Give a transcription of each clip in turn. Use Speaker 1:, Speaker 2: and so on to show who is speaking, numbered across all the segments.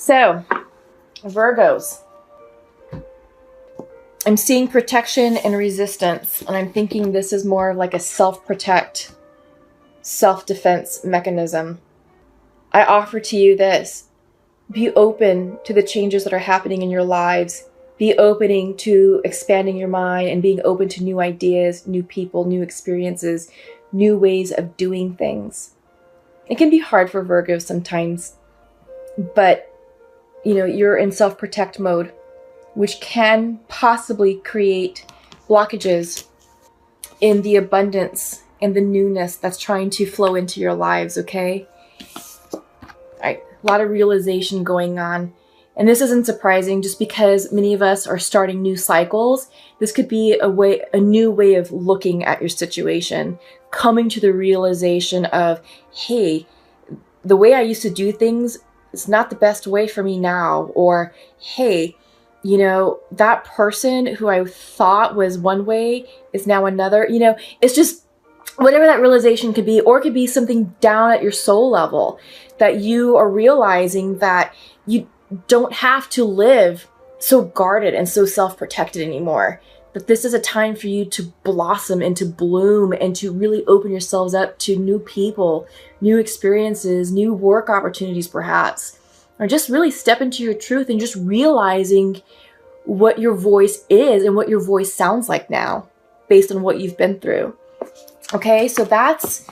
Speaker 1: So, Virgos. I'm seeing protection and resistance, and I'm thinking this is more like a self-protect, self-defense mechanism. I offer to you this. Be open to the changes that are happening in your lives. Be opening to expanding your mind and being open to new ideas, new people, new experiences, new ways of doing things. It can be hard for Virgos sometimes, but you're in self-protect mode, which can possibly create blockages in the abundance and the newness that's trying to flow into your lives, okay? All right, a lot of realization going on. And this isn't surprising just because many of us are starting new cycles. This could be a new way of looking at your situation, coming to the realization of, hey, the way I used to do things is not the best way for me now. Or, hey, that person who I thought was one way is now another. It's just whatever that realization could be, or it could be something down at your soul level that you are realizing that you don't have to live so guarded and so self-protected anymore. That this is a time for you to blossom and to bloom and to really open yourselves up to new people, new experiences, new work opportunities perhaps. Or just really step into your truth and just realizing what your voice is and what your voice sounds like now based on what you've been through. Okay, so that's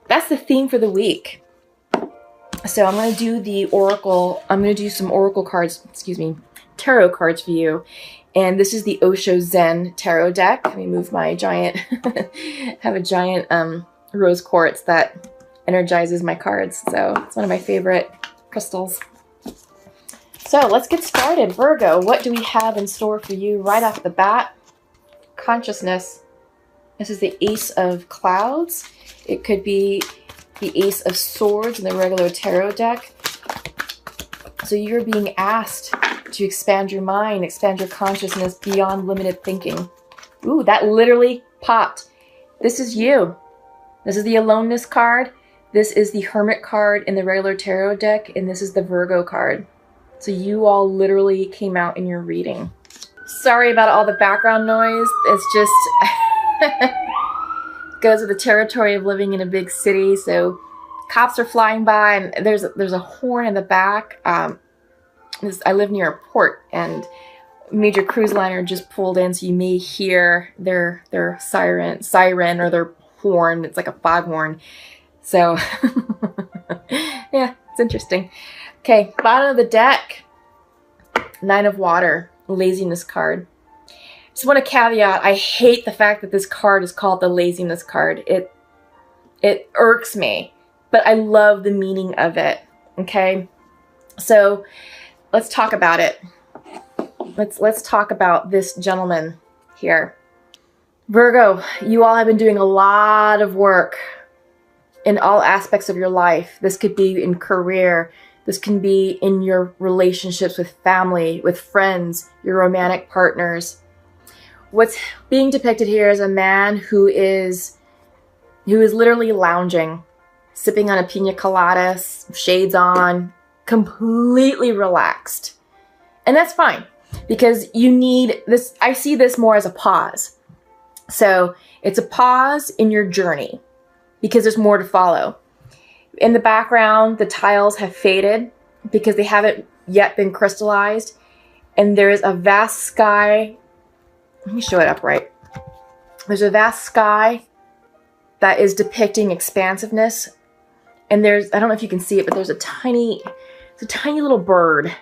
Speaker 1: the theme for the week. So I'm going to do the oracle. I'm going to do some oracle cards, tarot cards for you. And this is the Osho Zen tarot deck. Let me move my giant, have a giant rose quartz that energizes my cards. So it's one of my favorite crystals. So let's get started. Virgo, what do we have in store for you right off the bat? Consciousness. This is the Ace of Clouds. It could be the Ace of Swords in the regular tarot deck. So you're being asked to expand your mind, expand your consciousness beyond limited thinking. Ooh, that literally popped. This is you. This is the Aloneness card. This is the Hermit card in the regular tarot deck. And this is the Virgo card. So you all literally came out in your reading. Sorry about all the background noise. It's just goes with the territory of living in a big city. So cops are flying by and there's a horn in the back. I live near a port and a major cruise liner just pulled in, so you may hear their siren or their horn. It's like a foghorn. So yeah, it's interesting. Okay, bottom of the deck, Nine of Water, Laziness card. Just want to caveat, I hate the fact that this card is called the Laziness card. It irks me, but I love the meaning of it, okay? So let's talk about it. Let's talk about this gentleman here. Virgo, you all have been doing a lot of work in all aspects of your life. This could be in career. This can be in your relationships with family, with friends, your romantic partners. What's being depicted here is a man who is literally lounging, sipping on a pina colada, shades on, completely relaxed. And that's fine because you need this. I see this more as a pause. So it's a pause in your journey because there's more to follow. In the background, the tiles have faded because they haven't yet been crystallized. And there is a vast sky. Let me show it up right. There's a vast sky that is depicting expansiveness. And I don't know if you can see it, but there's a tiny little bird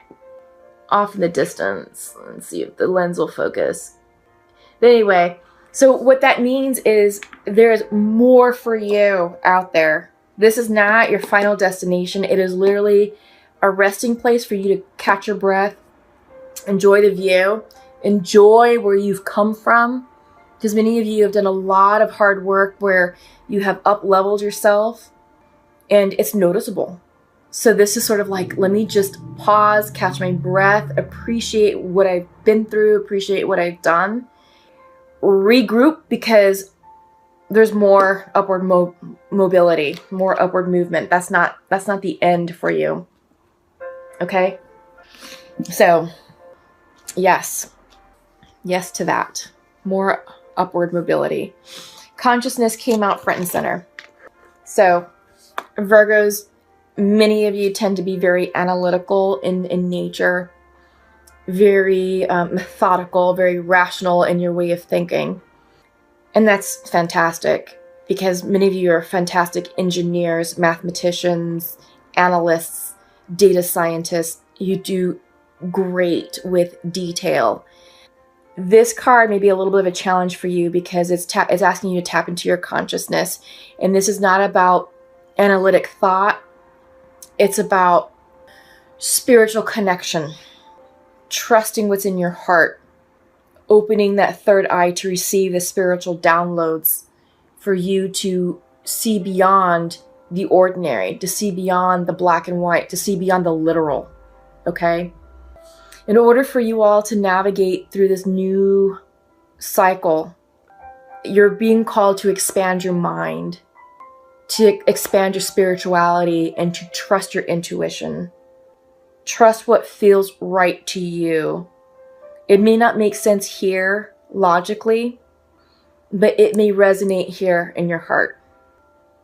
Speaker 1: off in the distance. Let's see if the lens will focus. But anyway, so what that means is there's more for you out there. This is not your final destination. It is literally a resting place for you to catch your breath, enjoy the view, enjoy where you've come from. Because many of you have done a lot of hard work where you have up-leveled yourself and it's noticeable. So this is sort of like, let me just pause, catch my breath, appreciate what I've been through, appreciate what I've done, regroup because there's more upward mobility, more upward movement. That's not the end for you. Okay? So, yes. Yes to that. More upward mobility. Consciousness came out front and center. So, Virgos, many of you tend to be very analytical in nature, very methodical, very rational in your way of thinking. And that's fantastic because many of you are fantastic engineers, mathematicians, analysts, data scientists. You do great with detail. This card may be a little bit of a challenge for you because it's asking you to tap into your consciousness. And this is not about analytic thought. It's about spiritual connection, trusting what's in your heart, opening that third eye to receive the spiritual downloads for you to see beyond the ordinary, to see beyond the black and white, to see beyond the literal, okay? In order for you all to navigate through this new cycle, you're being called to expand your mind, to expand your spirituality, and to trust your intuition. Trust what feels right to you. It may not make sense here logically, but it may resonate here in your heart.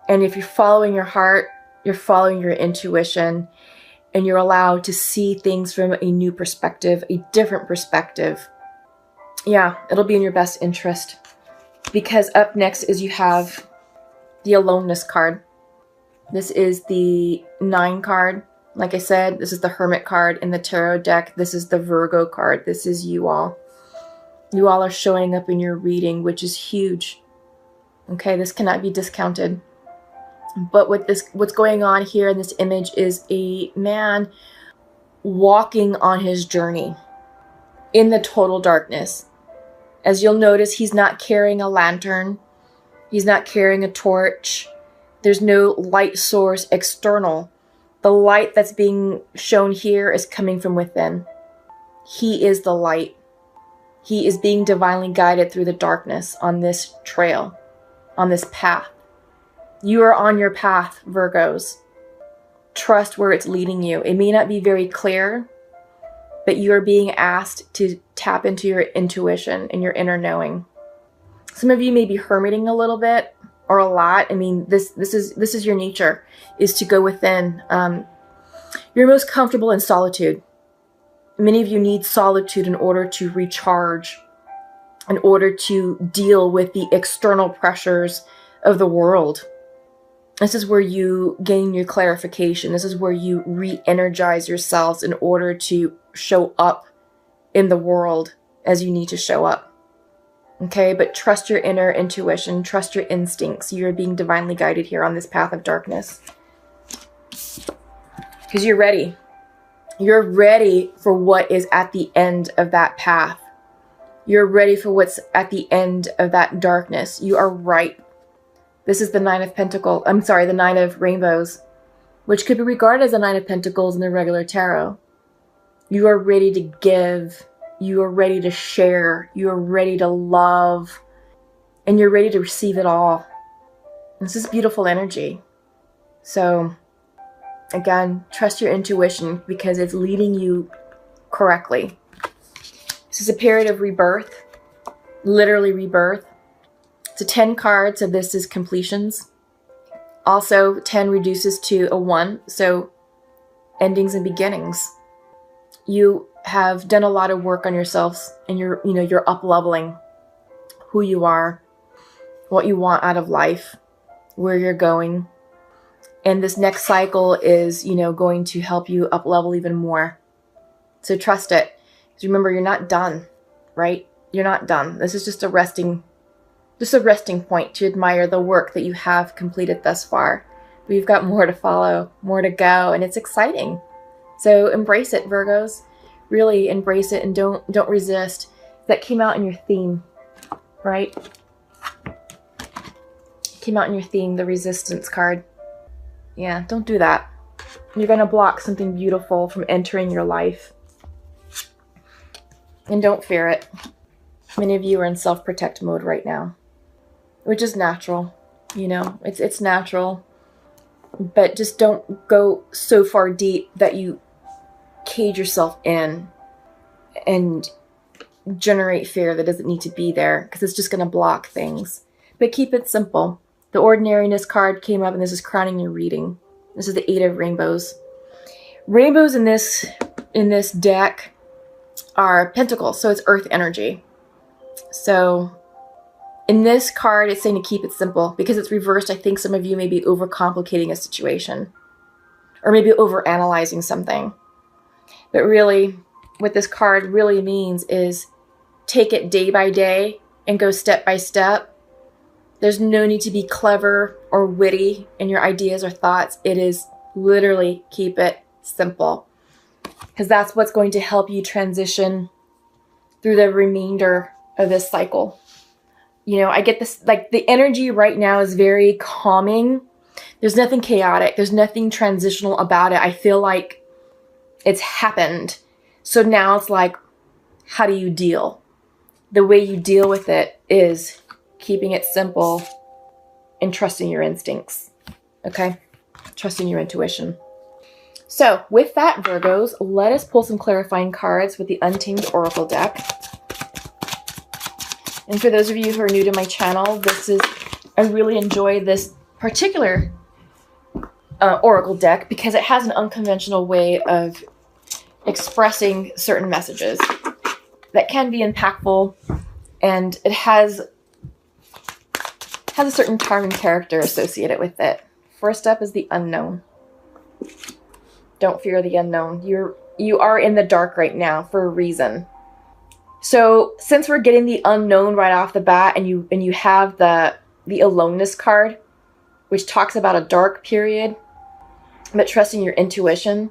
Speaker 1: And if you're following your heart, you're following your intuition, and you're allowed to see things from a new perspective, a different perspective. Yeah, it'll be in your best interest. Because up next is you have the Aloneness card. This is the 9 card. Like I said, this is the Hermit card in the Tarot deck. This is the Virgo card. This is you all. You all are showing up in your reading, which is huge. Okay, this cannot be discounted. But what's going on here in this image is a man walking on his journey in the total darkness. As you'll notice, he's not carrying a lantern. He's not carrying a torch. There's no light source external. The light that's being shown here is coming from within. He is the light. He is being divinely guided through the darkness on this trail, on this path. You are on your path, Virgos. Trust where it's leading you. It may not be very clear, but you are being asked to tap into your intuition and your inner knowing. Some of you may be hermiting a little bit or a lot. I mean, this is your nature, is to go within. You're most comfortable in solitude. Many of you need solitude in order to recharge, in order to deal with the external pressures of the world. This is where you gain your clarification. This is where you re-energize yourselves in order to show up in the world as you need to show up. Okay, but trust your inner intuition, trust your instincts. You're being divinely guided here on this path of darkness. Because you're ready. You're ready for what is at the end of that path. You're ready for what's at the end of that darkness. You are ripe. This is the 9 of Pentacles. I'm sorry, the 9 of Rainbows, which could be regarded as the 9 of Pentacles in the regular tarot. You are ready to give. You are ready to share. You are ready to love. And you're ready to receive it all. This is beautiful energy. So, again, trust your intuition because it's leading you correctly. This is a period of rebirth. Literally rebirth. So 10 cards, so this is completions. Also, 10 reduces to a 1, so endings and beginnings. You have done a lot of work on yourselves, and you're up-leveling who you are, what you want out of life, where you're going. And this next cycle is, going to help you up-level even more. So trust it. Because remember, you're not done, right? You're not done. This is just a resting point to admire the work that you have completed thus far. We've got more to follow, more to go, and it's exciting. So embrace it, Virgos. Really embrace it and don't resist. That came out in your theme, right? Came out in your theme, the resistance card. Yeah, don't do that. You're going to block something beautiful from entering your life. And don't fear it. Many of you are in self-protect mode right now, which is natural. It's natural. But just don't go so far deep that you cage yourself in and generate fear that doesn't need to be there, because it's just going to block things. But keep it simple. The ordinariness card came up, and this is crowning your reading. This is the 8 of rainbows. Rainbows in this deck are pentacles, so it's earth energy. So in this card, it's saying to keep it simple. Because it's reversed, I think some of you may be overcomplicating a situation, or maybe overanalyzing something. But really, what this card really means is take it day by day and go step by step. There's no need to be clever or witty in your ideas or thoughts. It is literally keep it simple, because that's what's going to help you transition through the remainder of this cycle. You know, I get this, like, the energy right now is very calming. There's nothing chaotic. There's nothing transitional about it. I feel like it's happened. So now it's like, how do you deal? The way you deal with it is keeping it simple and trusting your instincts. Okay? Trusting your intuition. So with that, Virgos, let us pull some clarifying cards with the Untamed Oracle deck. And for those of you who are new to my channel, I really enjoy this particular Oracle deck because it has an unconventional way of expressing certain messages that can be impactful, and it has a certain charm and character associated with it. First up is the unknown. Don't fear the unknown. You are in the dark right now for a reason. So since we're getting the unknown right off the bat, and you have the aloneness card, which talks about a dark period, but trusting your intuition,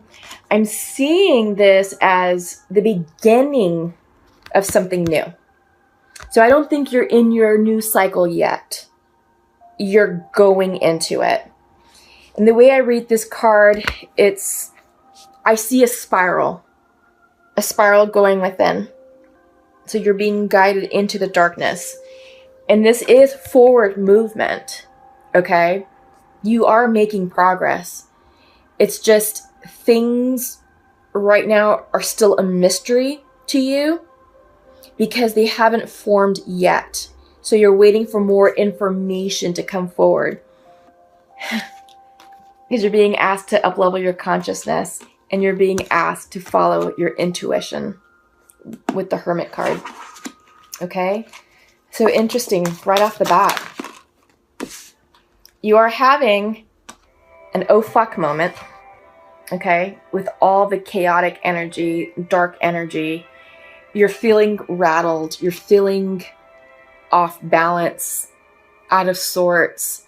Speaker 1: I'm seeing this as the beginning of something new. So I don't think you're in your new cycle yet. You're going into it. And the way I read this card, I see a spiral going within. So you're being guided into the darkness. And this is forward movement, okay? You are making progress. It's just things right now are still a mystery to you because they haven't formed yet. So you're waiting for more information to come forward. Because you're being asked to uplevel your consciousness, and you're being asked to follow your intuition with the Hermit card. Okay? So interesting, right off the bat. You are having an oh fuck moment, okay? With all the chaotic energy, dark energy. You're feeling rattled. You're feeling off balance, out of sorts,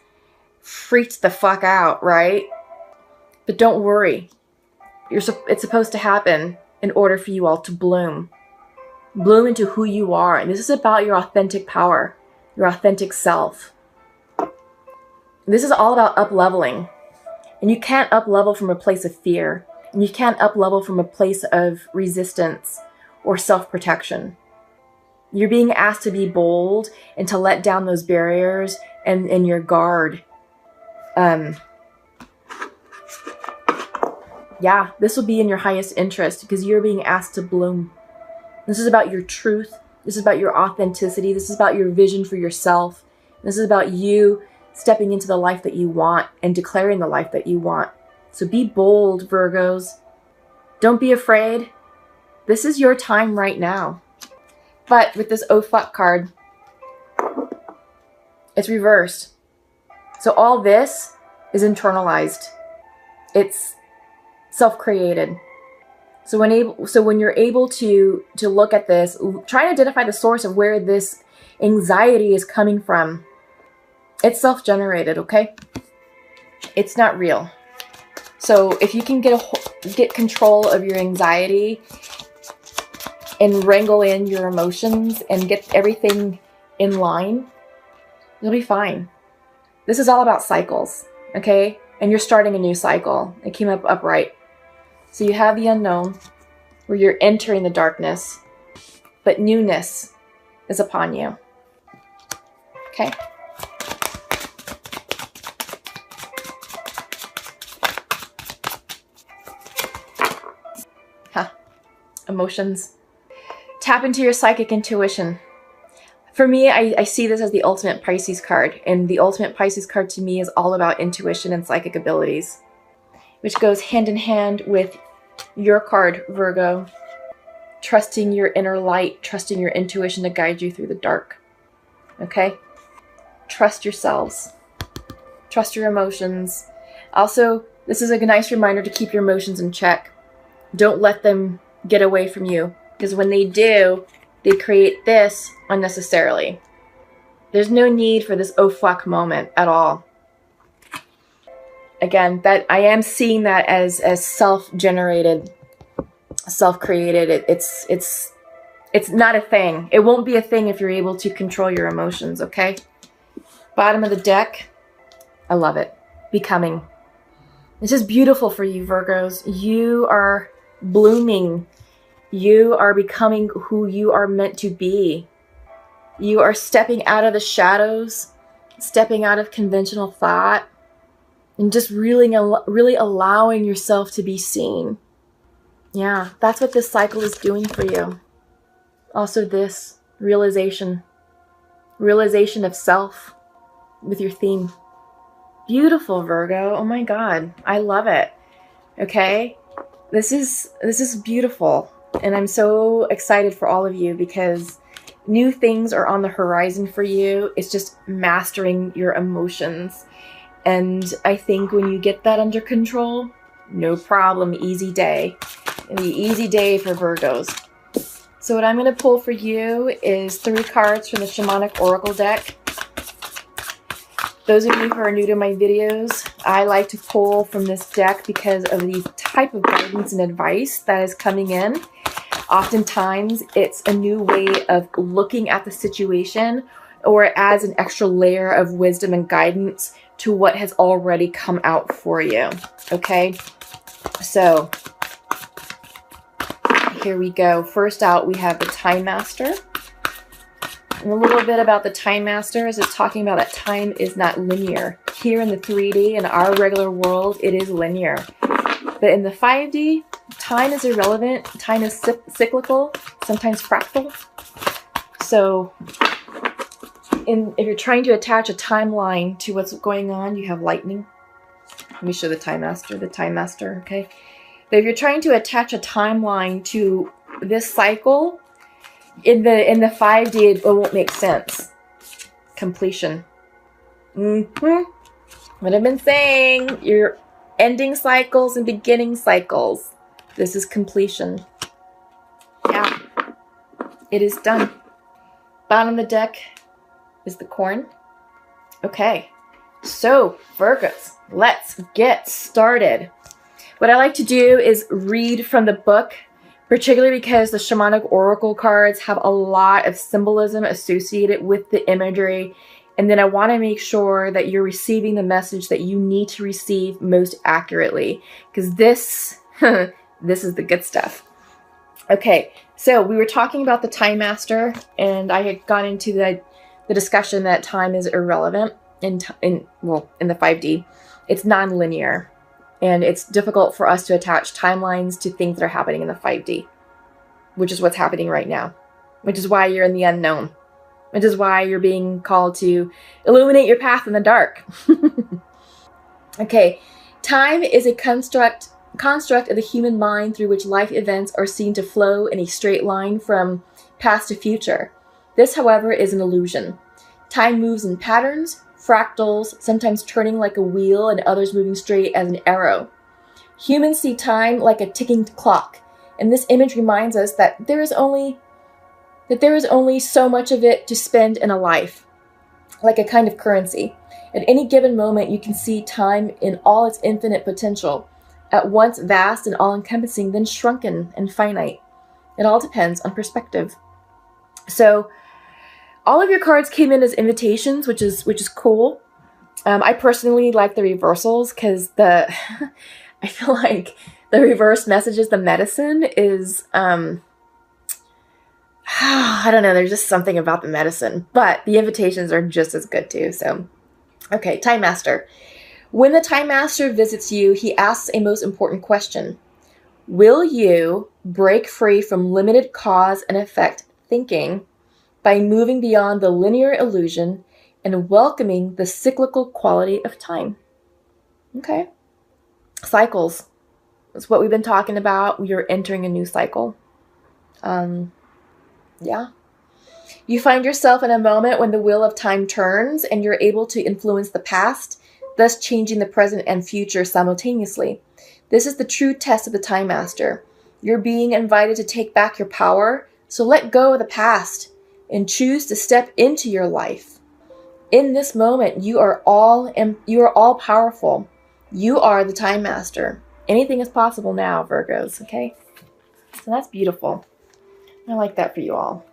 Speaker 1: freaked the fuck out, right? But don't worry. It's supposed to happen in order for you all to bloom. Bloom into who you are. And this is about your authentic power, your authentic self. This is all about up-leveling. And you can't up-level from a place of fear. And you can't up-level from a place of resistance or self-protection. You're being asked to be bold and to let down those barriers and your guard. Yeah, this will be in your highest interest because you're being asked to bloom. This is about your truth. This is about your authenticity. This is about your vision for yourself. This is about you stepping into the life that you want and declaring the life that you want. So be bold, Virgos. Don't be afraid. This is your time right now. But with this oh fuck card, it's reversed. So all this is internalized. It's self-created. So when you're able to look at this, try to identify the source of where this anxiety is coming from. It's self-generated, okay? It's not real. So if you can get control of your anxiety and wrangle in your emotions and get everything in line, you'll be fine. This is all about cycles, okay? And you're starting a new cycle. It came up upright. So you have the unknown, where you're entering the darkness, but newness is upon you. Okay? emotions. Tap into your psychic intuition. For me, I see this as the ultimate Pisces card. And the ultimate Pisces card to me is all about intuition and psychic abilities, which goes hand in hand with your card, Virgo. Trusting your inner light, trusting your intuition to guide you through the dark. Okay? Trust yourselves. Trust your emotions. Also, this is a nice reminder to keep your emotions in check. Don't let them get away from you, because when they do, they create this unnecessarily. There's no need for this oh fuck moment at all. Again, that I am seeing that as self-generated, self-created. It's not a thing. It won't be a thing if you're able to control your emotions, okay? Bottom of the deck. I love it. Becoming. This is beautiful for you, Virgos. You are blooming. You are becoming who you are meant to be. You are stepping out of the shadows, stepping out of conventional thought, and just really allowing yourself to be seen. Yeah, that's what this cycle is doing for you. Also this realization of self with your theme. Beautiful, Virgo. Oh my God. I love it. Okay? This is beautiful. And I'm so excited for all of you because new things are on the horizon for you. It's just mastering your emotions. And I think when you get that under control, no problem, easy day. It'll be easy day for Virgos. So what I'm going to pull for you is 3 cards from the Shamanic Oracle deck. Those of you who are new to my videos, I like to pull from this deck because of the type of guidance and advice that is coming in. Oftentimes, it's a new way of looking at the situation, or it adds an extra layer of wisdom and guidance to what has already come out for you. Okay? So, here we go. First out, we have the Time Master. And a little bit about the Time Master is it's talking about that time is not linear. Here in the 3D, in our regular world, it is linear. But in the 5D, time is irrelevant. Time is cyclical, sometimes fractal. So if you're trying to attach a timeline to what's going on, you have lightning. Let me show the Time Master, okay? But if you're trying to attach a timeline to this cycle, in the 5D, it won't make sense. Completion. What I've been saying, you're ending cycles and beginning cycles. This is completion. Yeah. It is done. Bottom of the deck is the Corn. Okay. So, Virgos, let's get started. What I like to do is read from the book, particularly because the Shamanic Oracle cards have a lot of symbolism associated with the imagery. And then I want to make sure that you're receiving the message that you need to receive most accurately. Because this, this is the good stuff. Okay, so we were talking about the Time Master, and I had gone into the discussion that time is irrelevant in the 5D. It's non-linear. And it's difficult for us to attach timelines to things that are happening in the 5D, which is what's happening right now, which is why you're in the unknown, which is why you're being called to illuminate your path in the dark. Okay, time is a construct of the human mind through which life events are seen to flow in a straight line from past to future. This, however, is an illusion. Time moves in patterns, fractals, sometimes turning like a wheel and others moving straight as an arrow. Humans see time like a ticking clock, and this image reminds us that there is only so much of it to spend in a life, like a kind of currency. At any given moment, you can see time in all its infinite potential, at once vast and all-encompassing, then shrunken and finite. It all depends on perspective. So, all of your cards came in as invitations, which is cool. I personally like the reversals because I feel like the reverse messages, the medicine is, I don't know, there's just something about the medicine, but the invitations are just as good too. So, okay, Time Master. When the Time Master visits you, he asks a most important question. Will you break free from limited cause and effect thinking by moving beyond the linear illusion and welcoming the cyclical quality of time? Okay. Cycles. That's what we've been talking about. We are entering a new cycle. Yeah. You find yourself in a moment when the wheel of time turns and you're able to influence the past, thus changing the present and future simultaneously. This is the true test of the Time Master. You're being invited to take back your power, so let go of the past and choose to step into your life. In this moment, you are all powerful. You are the Time Master. Anything is possible now, Virgos, okay? So that's beautiful. I like that for you all.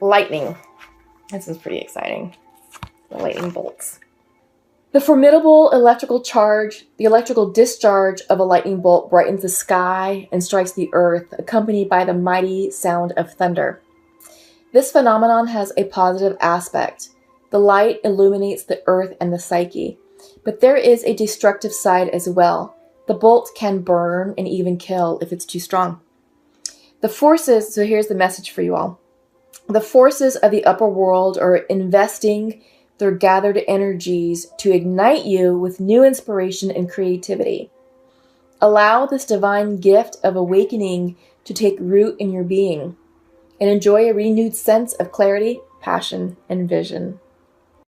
Speaker 1: Lightning. This is pretty exciting. The lightning bolts. The formidable electrical discharge of a lightning bolt brightens the sky and strikes the earth, accompanied by the mighty sound of thunder. This phenomenon has a positive aspect. The light illuminates the earth and the psyche. But there is a destructive side as well. The bolt can burn and even kill if it's too strong. So here's the message for you all. The forces of the upper world are investing their gathered energies to ignite you with new inspiration and creativity. Allow this divine gift of awakening to take root in your being and enjoy a renewed sense of clarity, passion, and vision.